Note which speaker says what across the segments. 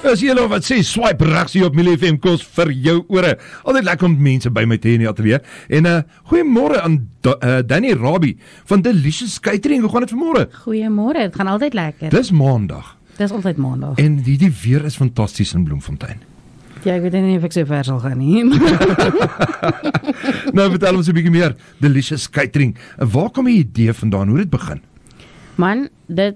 Speaker 1: As jy wat sê, swipe regs op Millie FM kos vir jou ore. Altyd lekker om mense by my te hê in die ateljee. En goeiemôre aan Danny Rabie van Delicious Catering. Hoe gaan dit vanmôre?
Speaker 2: Goeiemôre, dit gaan altyd lekker.
Speaker 1: Dis maandag.
Speaker 2: Dis altyd maandag.
Speaker 1: En die weer is fantasties in Bloemfontein.
Speaker 2: Ja, ek weet nie of ek so ver sal gaan nie.
Speaker 1: Nou, vertel ons 'n bietjie meer. Delicious Catering. Waar kom die idee vandaan? Hoe het dit begin?
Speaker 2: Man, dit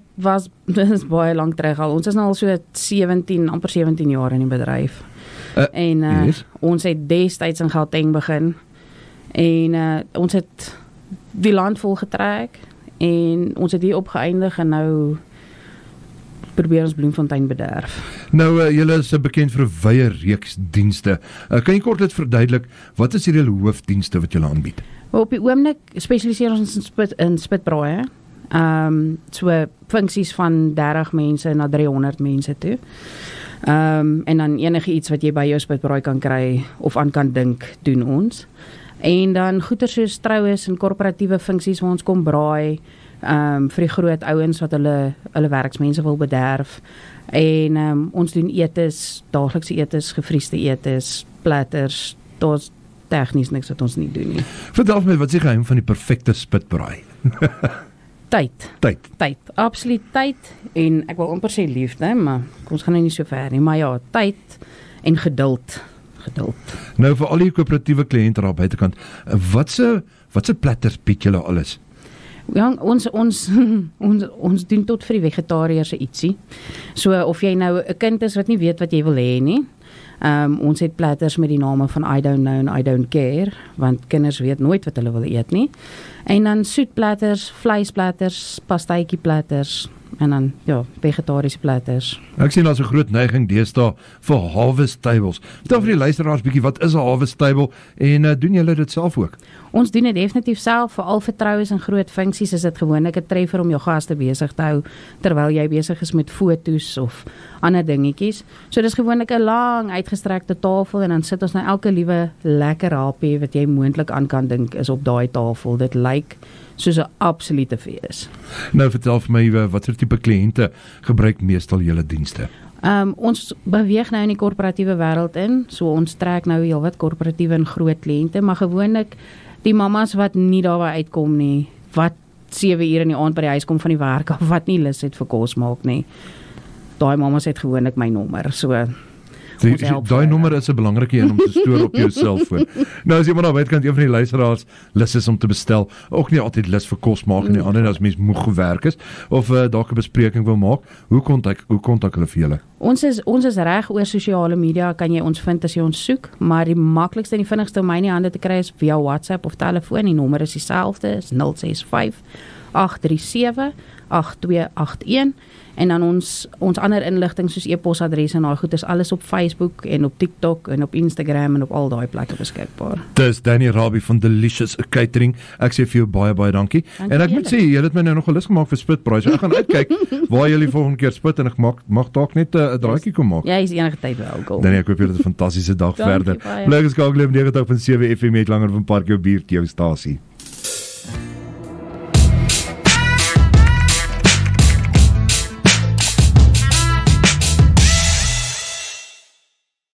Speaker 2: is baie lank terug al. Ons is nou al so amper 17 jaar in die bedryf.
Speaker 1: Yes.
Speaker 2: Ons het destyds in Gauteng begin. En ons het die land vol getrek. En ons het hier opgeëindig en nou probeer ons Bloemfontein bederf.
Speaker 1: Nou, julle is bekend vir 'n wye reeks dienste. Kan jy kort dit verduidelik, wat is hierdie hoofdienste wat julle aanbied?
Speaker 2: Op die oomblik spesialiseer ons in spitbraaie. So funksies van 30 mense na 300 mense toe. En dan enige iets wat jy by jou spitbraai kan kry of aan kan dink, doen ons. En dan goeder soos troues en korporatiewe funksies waar ons kom braai, vir die groot ouens wat hulle werksmense wil bederf. En ons doen etes, daaglikse etes, gevriesde etes, platters, daar's tegnies niks wat ons nie doen nie.
Speaker 1: Vertel my, wat is die geheim van die perfekte spitbraai?
Speaker 2: Tyd, absoluut tyd, en ek wil amper sê liefde, maar ons gaan nou nie so ver nie, maar ja, tyd en geduld.
Speaker 1: Nou, vir al die koöperatiewe kliënte daar buitekant, wat se platters bied julle alles?
Speaker 2: Ja, ons doen tot vir die vegetariërs ietsie. So of jy nou 'n kind is wat nie weet wat jy wil hê nie. Ons het platters met die name van I don't know and I don't care, want kinders weet nooit wat hulle wil eet nie. En dan soetplatters, vleisplatters, pastytjie platters en dan ja, vegetariese platters.
Speaker 1: Ek sien daar's 'n groot neiging deesdae vir harvest tables. Vertel vir die luisteraars bietjie, wat is 'n harvest table en doen julle dit self ook?
Speaker 2: Ons doen dit definitief self, veral vir troues en groot funksies is dit gewoonlik 'n treffer om jou gaste besig te hou terwyl jy besig is met foto's of ander dingetjies. So dis gewoonlik 'n lang uitgestrekte tafel en dan sit ons nou elke liewe lekker hapie wat jy moontlik aan kan dink is op daai tafel. Dit lyk soos 'n absolute fees.
Speaker 1: Nou vertel vir my, watter tipe kliënte gebruik meestal julle dienste?
Speaker 2: Ons beweeg nou in die korporatiewe wêreld in, so ons trek nou heelwat korporatiewe en groot kliënte, maar gewoonlik die mammas wat nie daarby uitkom nie, wat 7 ure in die aand by die huis kom van die werk af, wat nie lus het vir kos maak nie. Daai mammas het gewoonlik my nommer, so
Speaker 1: daai nommer is 'n belangrike een om te stoor op jou selfoon. Nou as iemand daar buitekant, een van die luisteraars lus is om te bestel, ook nie altyd lus vir kos maak en die ander as mens moeg gewerk is of dalk 'n bespreking wil maak, hoe kontak hulle vir julle?
Speaker 2: Ons is reg oor sosiale media, kan jy ons vind as jy ons soek, maar die maklikste en die vinnigste om my in die hande te kry is via WhatsApp of telefoon. Die nommer is dieselfde, is 065 837 8281. En dan ons ander inligting soos e-posadres en daai goed is alles op Facebook en op TikTok en op Instagram en op al daai plekke beskikbaar.
Speaker 1: Dis Danny Rabie van Delicious Catering. Ek sê vir jou baie dankie. En ek moet sê, jy het my nou nog gelus gemaak vir spitbraai. So ek gaan uitkyk waar jy volgende keer spit en ek mag dalk net 'n draaitjie kom maak.
Speaker 2: Ja, is enige tyd welkom.
Speaker 1: Danny, ek hoop jy het 'n fantastiese dag verder.
Speaker 2: Baie.
Speaker 1: Bly geskakel op 90.7 FM met langer van Park jou buurt jou stasie.